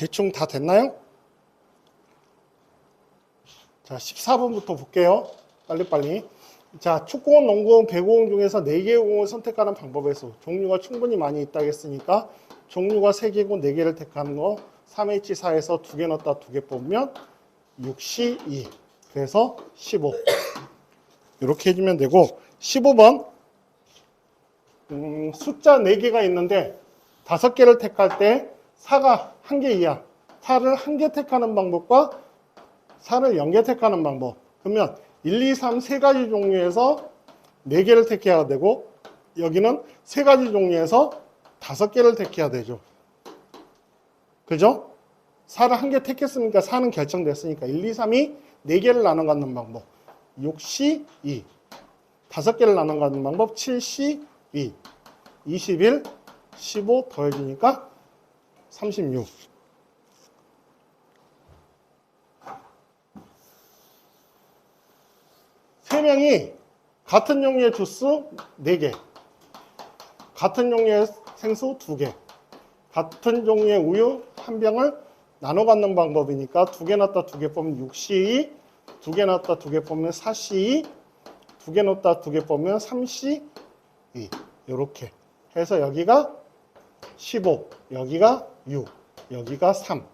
대충 다 됐나요? 자, 14번부터 볼게요. 빨리빨리. 자, 축구공, 농구공, 배구공 중에서 4개의 공을 선택하는 방법의 수. 종류가 충분히 많이 있다고 했으니까 종류가 3개고 4개를 택하는 거 3H4에서 2개 넣었다 2개 뽑으면 6C2. 그래서 15. 이렇게 해주면 되고 15번 숫자 4개가 있는데 5개를 택할 때 4가 1개 이하. 4를 1개 택하는 방법과 4를 0개 택하는 방법. 그러면 1, 2, 3 세 가지 종류에서 4개를 택해야 되고 여기는 세 가지 종류에서 5개를 택해야 되죠. 그죠? 4를 1개 택했으니까 4는 결정됐으니까 1, 2, 3이 4개를 나눠 갖는 방법 6C2. 5개를 나눠 갖는 방법 7C2. 21, 15 더해지니까 36. 세 명이 같은 종류의 주스 4개, 같은 종류의 생수 2개, 같은 종류의 우유 1병을 나눠 갖는 방법이니까 2개 넣었다 2개 뽑으면 6C2, 2개 넣었다 2개 뽑으면 4C2, 2개 넣었다 2개 뽑으면 3C2. 이렇게 해서 여기가 15, 여기가 6, 여기가 3.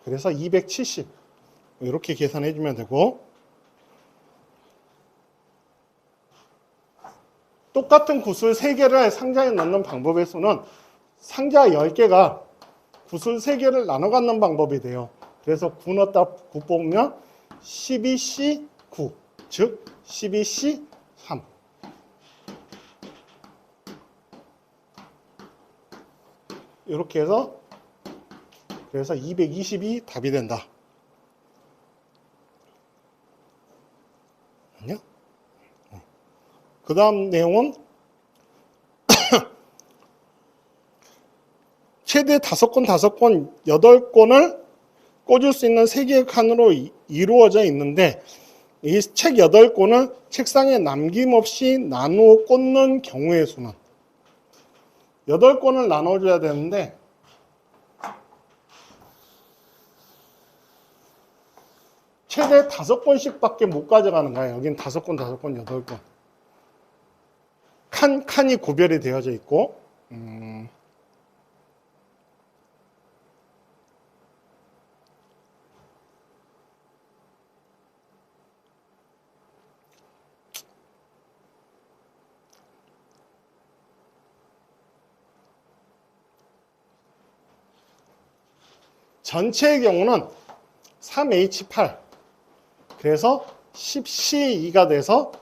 그래서 270. 이렇게 계산해 주면 되고 똑같은 구슬 3개를 상자에 넣는 방법의 수는 상자 10개가 구슬 3개를 나눠 갖는 방법이 돼요. 그래서 9 넣었다 9 뽑으면 12C9, 즉 12C3. 이렇게 해서 그래서 220이 답이 된다. 아니요? 그 다음 내용은 최대 5권, 8권을 꽂을 수 있는 3개의 칸으로 이루어져 있는데 이 책 8권을 책상에 남김없이 나누어 꽂는 경우의 수는 8권을 나눠줘야 되는데 최대 5권씩 밖에 못 가져가는 거예요. 여긴 5권, 8권. 칸이 구별이 되어져 있고 전체의 경우는 3H8 그래서 10C2가 돼서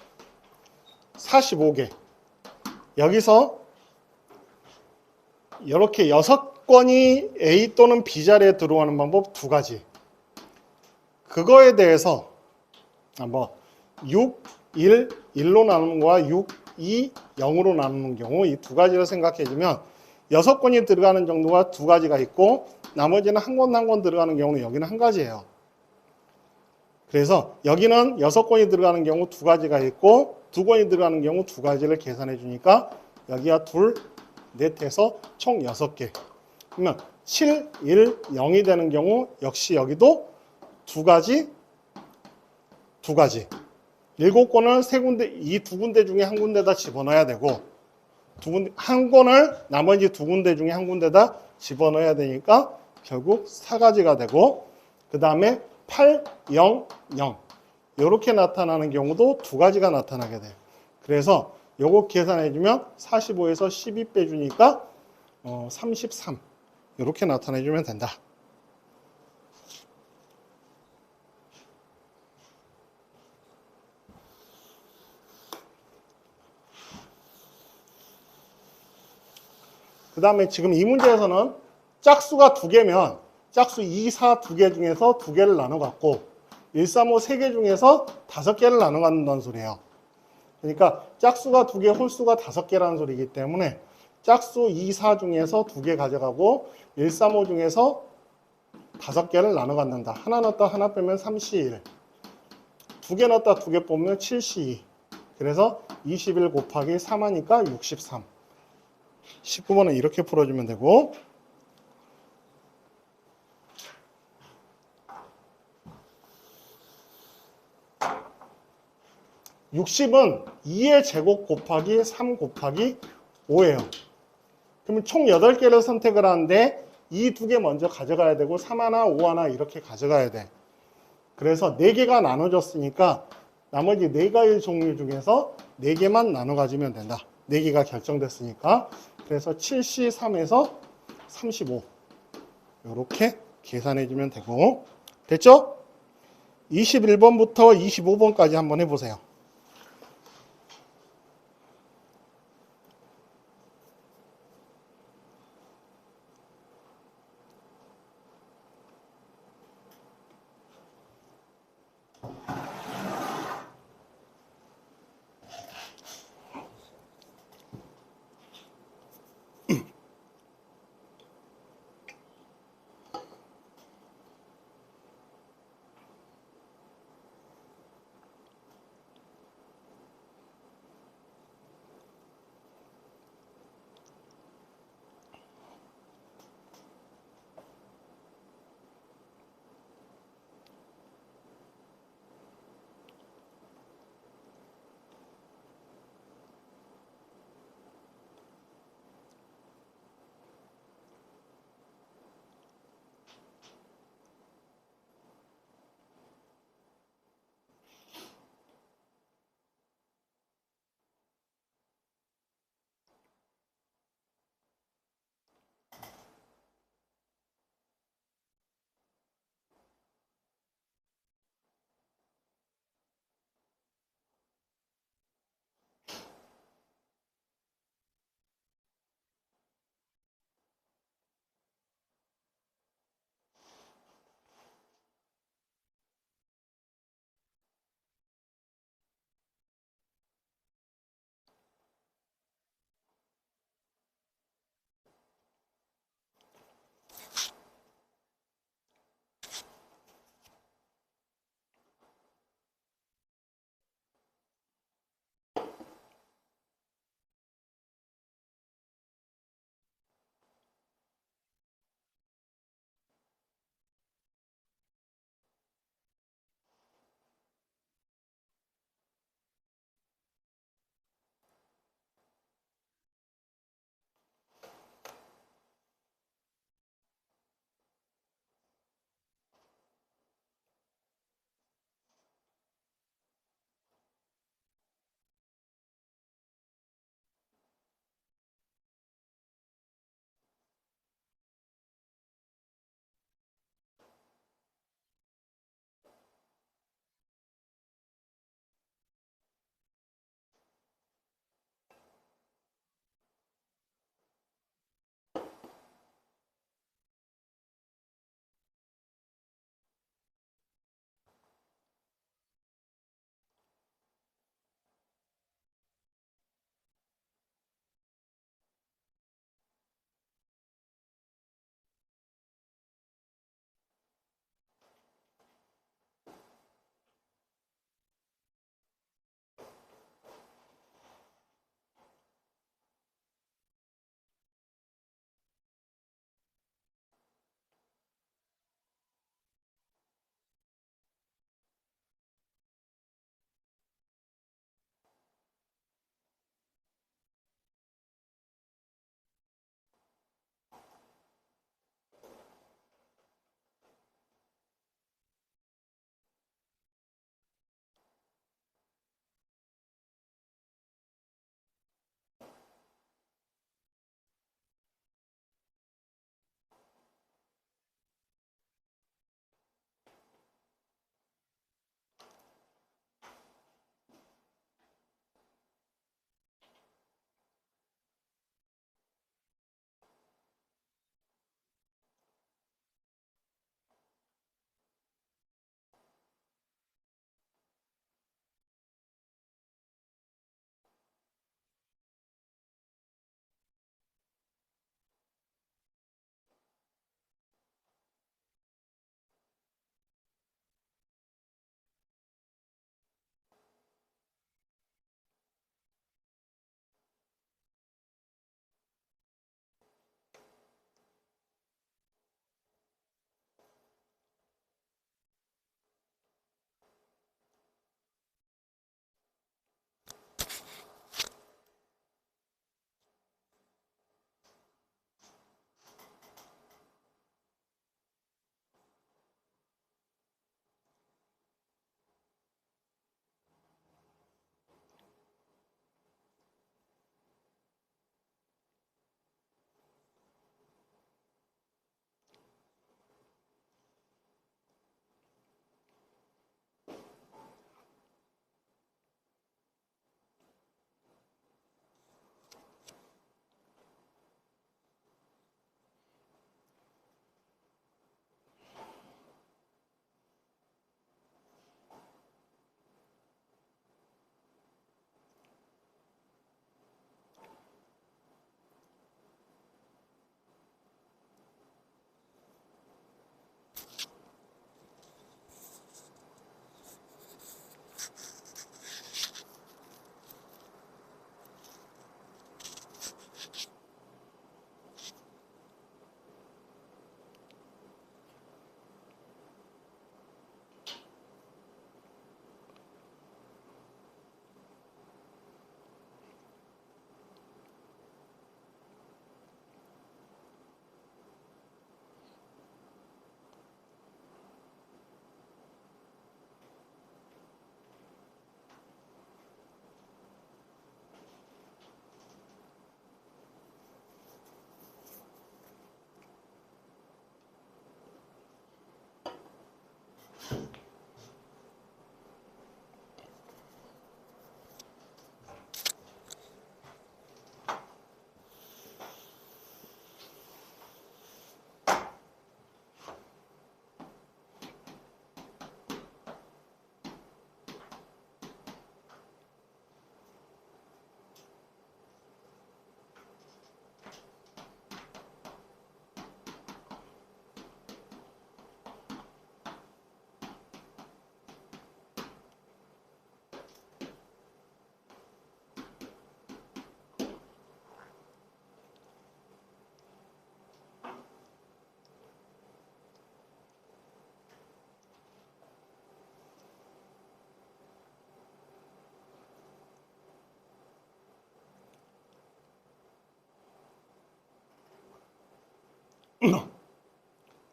45개. 여기서 이렇게 6권이 A 또는 B 자리에 들어가는 방법 2가지. 그거에 대해서 한번 6, 1, 1로 나누는 거와 6, 2, 0으로 나누는 경우 이 2가지를 생각해 주면 6권이 들어가는 정도가 2가지가 있고 나머지는 한 권 한 권 들어가는 경우는 여기는 1가지예요. 그래서 여기는 6권이 들어가는 경우 2가지가 있고 2권이 들어가는 경우 2가지를 계산해 주니까 여기가 2, 넷해서 총 6개. 그러면 7, 1, 0이 되는 경우 역시 여기도 2가지. 7권을 3군데, 이 2군데 중에 한 군데다 집어넣어야 되고 한 권을 나머지 2군데 중에 한 군데다 집어넣어야 되니까 결국 4가지가 되고 그 다음에 8, 0, 0 이렇게 나타나는 경우도 2가지가 나타나게 돼요. 그래서 요거 계산해주면 45에서 12 빼주니까 33 이렇게 나타내주면 된다. 그 다음에 지금 이 문제에서는 짝수가 2개면 짝수 2, 4 2개 중에서 2개를 나눠 갖고 1, 3, 5 3개 중에서 5개를 나눠 갖는다는 소리예요. 그러니까 짝수가 2개, 홀수가 5개라는 소리이기 때문에 짝수 2, 4 중에서 2개 가져가고 1, 3, 5 중에서 5개를 나눠 갖는다. 하나 넣었다 하나 빼면 3C1. 2개 넣었다 2개 뽑으면 7C2. 그래서 21 곱하기 3 하니까 63. 19번은 이렇게 풀어주면 되고 60은 2의 제곱 곱하기 3 곱하기 5예요. 그러면 총 8개를 선택을 하는데 이 2개 먼저 가져가야 되고 3 하나, 5 하나 이렇게 가져가야 돼. 그래서 4개가 나눠졌으니까 나머지 4가지 종류 중에서 4개만 나눠 가지면 된다. 4개가 결정됐으니까. 그래서 7C3에서 35 이렇게 계산해 주면 되고 됐죠? 21번부터 25번까지 한번 해보세요.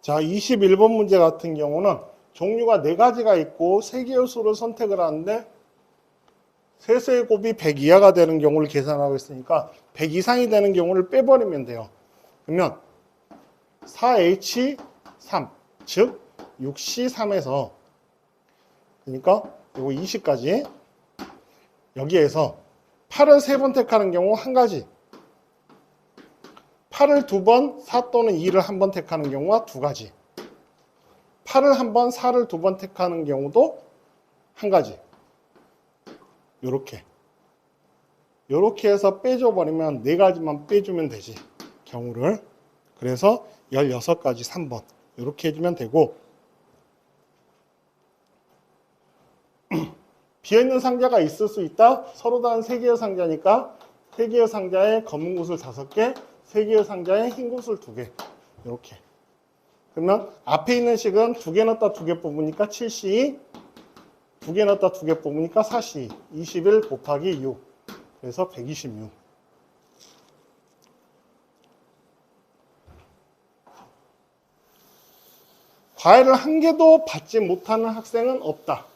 자, 21번 문제 같은 경우는 종류가 4가지가 있고 3개의 수를 선택을 하는데 세수의 곱이 100 이하가 되는 경우를 계산하고 있으니까 100 이상이 되는 경우를 빼버리면 돼요. 그러면 4H3, 즉 6C3에서 그러니까 이거 20까지 여기에서 8을 3번 택하는 경우 1가지, 8을 2번, 4 또는 2를 1번 택하는 경우가 2가지, 8을 1번, 4를 2번 택하는 경우도 1가지. 요렇게 해서 빼줘버리면 4가지만 빼주면 되지, 경우를. 그래서 16가지 3번 요렇게 해주면 되고, 비어있는 상자가 있을 수 있다. 서로 다른 3개의 상자니까 3개의 상자에 검은 구슬 5개, 3개의 상자에 흰 구슬 2개. 이렇게. 그러면 앞에 있는 식은 2개 넣었다 2개 뽑으니까 7C, 2개 넣었다 2개 뽑으니까 4C, 21 곱하기 6. 그래서 126. 과외를 한 개도 받지 못하는 학생은 없다.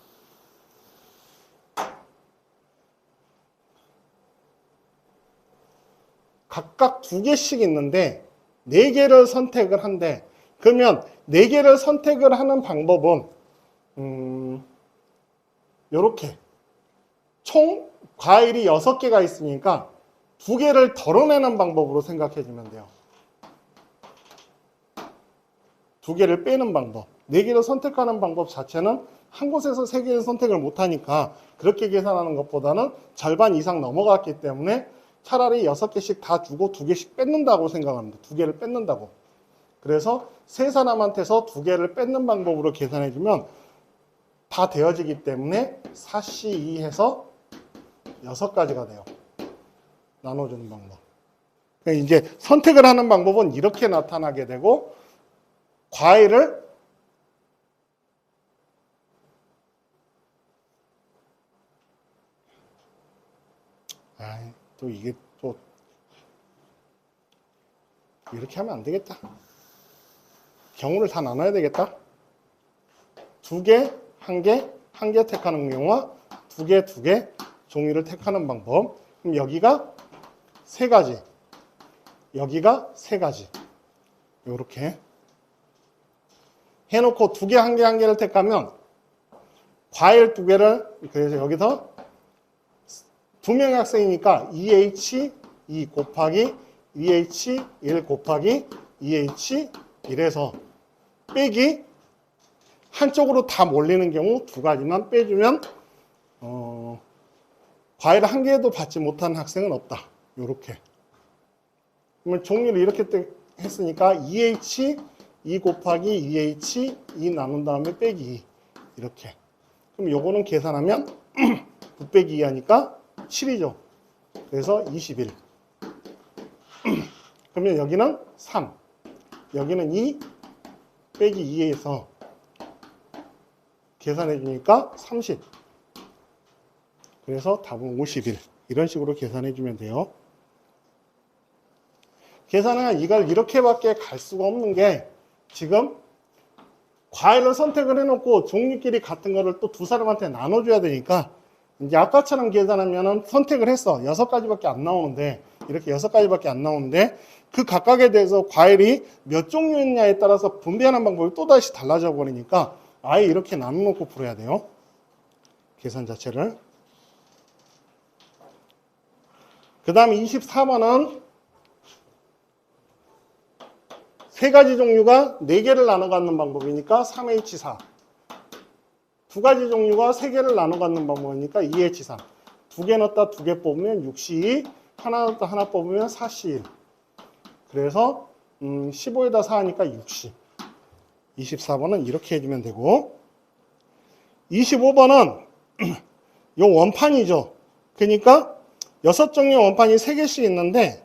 각각 2개씩 있는데 4개를 선택을 한대. 그러면 4개를 선택을 하는 방법은 요렇게 총 과일이 6개가 있으니까 2개를 덜어내는 방법으로 생각해 주면 돼요. 2개를 빼는 방법. 4개를 선택하는 방법 자체는 한 곳에서 3개를 선택을 못하니까 그렇게 계산하는 것보다는 절반 이상 넘어갔기 때문에 차라리 6개씩 다 주고 2개씩 뺏는다고 생각합니다. 2개를 뺏는다고. 그래서 세 사람한테서 2개를 뺏는 방법으로 계산해주면 다 되어지기 때문에 4C2 해서 6가지가 돼요. 나눠주는 방법. 그러니까 이제 선택을 하는 방법은 이렇게 나타나게 되고, 과일을 또 이게 또 이렇게 하면 안 되겠다. 경우를 다 나눠야 되겠다. 2개, 1개, 1개 택하는 경우와 2개, 2개 종이를 택하는 방법. 그럼 여기가 3가지, 여기가 3가지. 이렇게 해놓고 2개, 1개, 1개를 택하면 과일 2개를, 그래서 여기서 2명의 학생이니까 2H2 곱하기 2H1 곱하기 2H1에서 빼기 한쪽으로 다 몰리는 경우 2가지만 빼주면 과일을 1개도 받지 못하는 학생은 없다. 요렇게. 그러면 종류를 이렇게 했으니까 2H2 곱하기 2H2 나눈 다음에 빼기 2. 이렇게. 그럼 요거는 계산하면 9 빼기 2 하니까 7이죠. 그래서 21. 그러면 여기는 3, 여기는 2 빼기 2에서 계산해 주니까 30. 그래서 답은 51. 이런 식으로 계산해 주면 돼요. 계산은 이걸 이렇게밖에 갈 수가 없는 게, 지금 과일을 선택을 해놓고 종류끼리 같은 거를 또 2사람한테 나눠줘야 되니까, 이제 아까처럼 계산하면은 선택을 했어. 6가지밖에 안 나오는데, 이렇게 6가지밖에 안 나오는데, 그 각각에 대해서 과일이 몇 종류였냐에 따라서 분배하는 방법이 또다시 달라져 버리니까 아예 이렇게 나눠놓고 풀어야 돼요. 계산 자체를. 그 다음에 24번은 3가지 종류가 4개를 나눠 갖는 방법이니까 3H4. 2가지 종류가 3개를 나눠 갖는 방법이니까 2H3. 2개 넣었다 2개 뽑으면 6C2, 하나 넣었다 하나 뽑으면 4C1. 그래서 15에다 4 하니까 60. 24번은 이렇게 해주면 되고, 25번은 요 원판이죠. 그러니까 6종류의 원판이 3개씩 있는데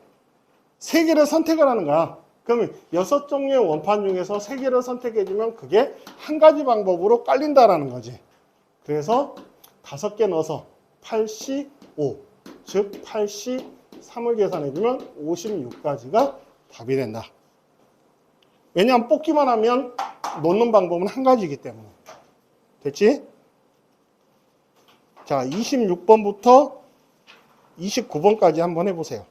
3개를 선택을 하는 거야. 그러면 6종류의 원판 중에서 3개를 선택해주면 그게 1가지 방법으로 깔린다라는 거지. 그래서 5개 넣어서 8C5, 즉 8C3을 계산해주면 56가지가 답이 된다. 왜냐하면 뽑기만 하면 놓는 방법은 한 가지이기 때문에. 됐지? 자, 26번부터 29번까지 한번 해보세요.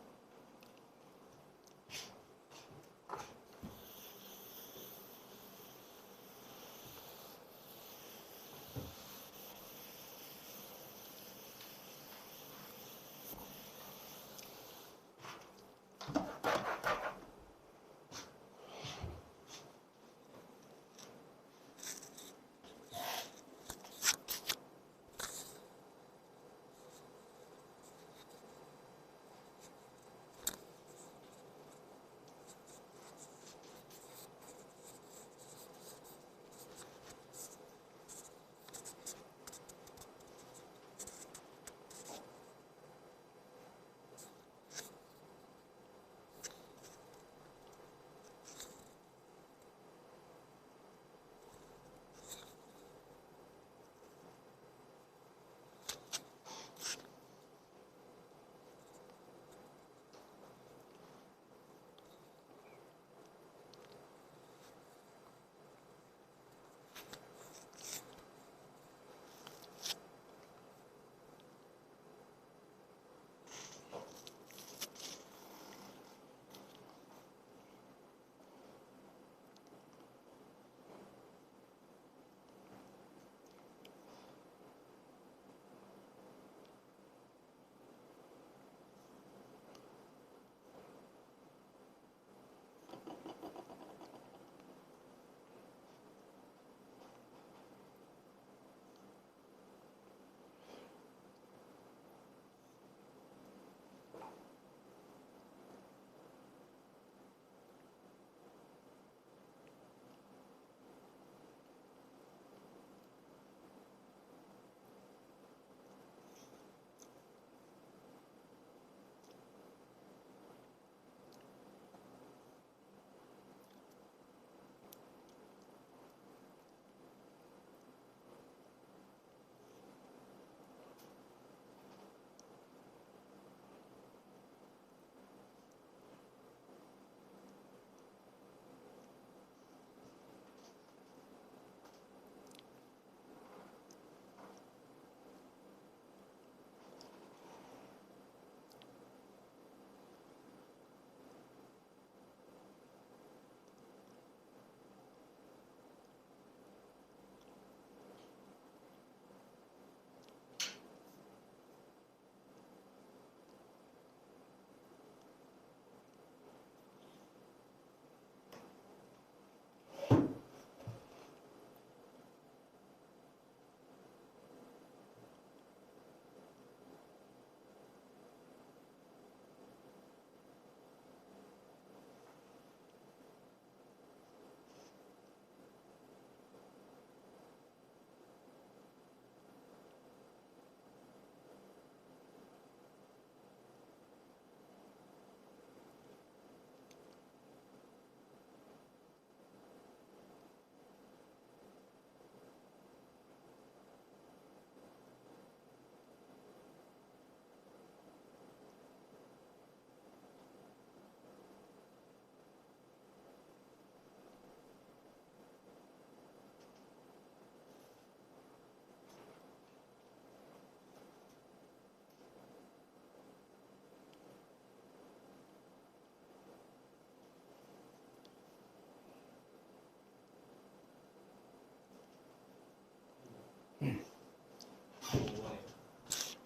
응.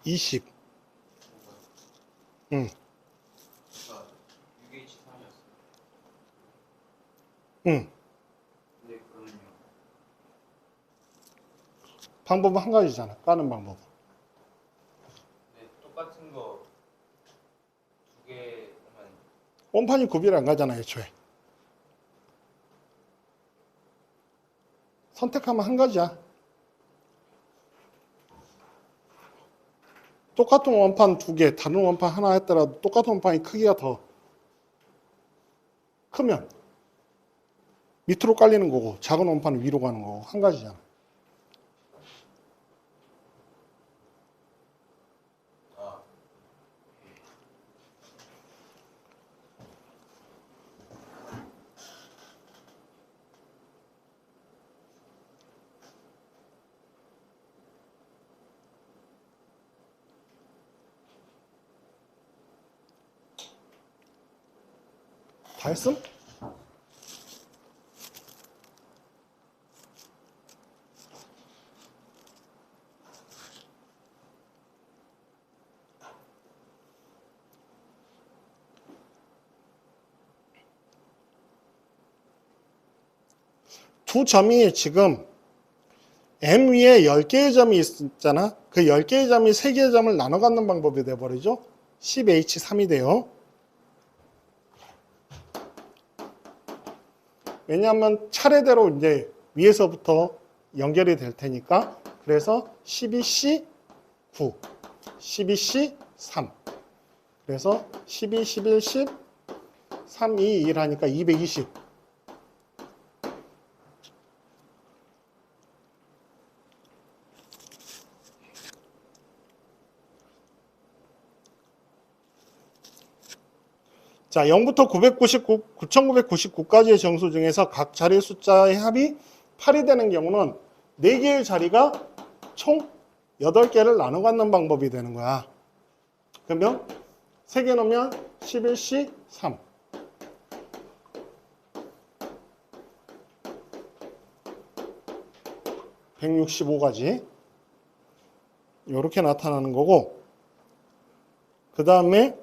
20. 응. 응. 방법은 한 가지잖아. 까는 방법. 똑같은 거 두 개 하면 원판이 구별이 안 가잖아, 애초에. 선택하면 한 가지야. 똑같은 원판 두 개, 다른 원판 하나 했더라도 똑같은 원판이 크기가 더 크면 밑으로 깔리는 거고, 작은 원판은 위로 가는 거고, 한 가지잖아. 다 했음? 두 점이 지금 M 위에 10개의 점이 있잖아. 그 10개의 점이 3개의 점을 나눠 갖는 방법이 돼버리죠. 10H3이 돼요. 왜냐하면 차례대로 이제 위에서부터 연결이 될 테니까. 그래서 12C9, 12C3. 그래서 12, 11, 10, 3, 2, 1 하니까 220. 자, 0부터 9999까지의 정수 중에서 각 자리 숫자의 합이 8이 되는 경우는 4개의 자리가 총 8개를 나눠 갖는 방법이 되는 거야. 그러면 3개 넣으면 11C 3. (165가지) 이렇게 나타나는 거고, 그 다음에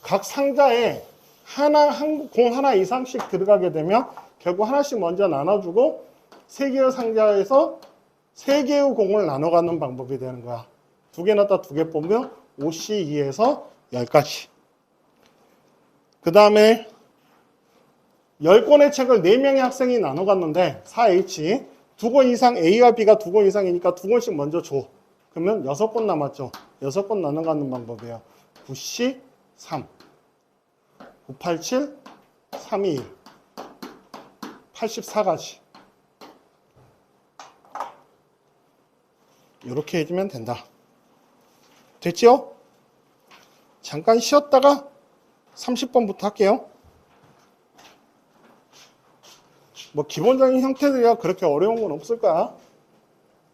각 상자에 공 하나 이상씩 들어가게 되면 결국 하나씩 먼저 나눠주고 3개의 상자에서 3개의 공을 나눠 갖는 방법이 되는 거야. 2개 넣었다 2개 뽑으면 5C2에서 10까지. 그 다음에 10권의 책을 4명의 학생이 나눠 갔는데 4H 2권 이상, A와 B가 2권 이상이니까 2권씩 먼저 줘. 그러면 6권 남았죠. 6권 나눠 갖는 방법이에요. 9C 3, 987, 321, 84가지. 이렇게 해주면 된다. 됐죠? 잠깐 쉬었다가 30번부터 할게요. 뭐 기본적인 형태들이야 그렇게 어려운 건 없을 거야.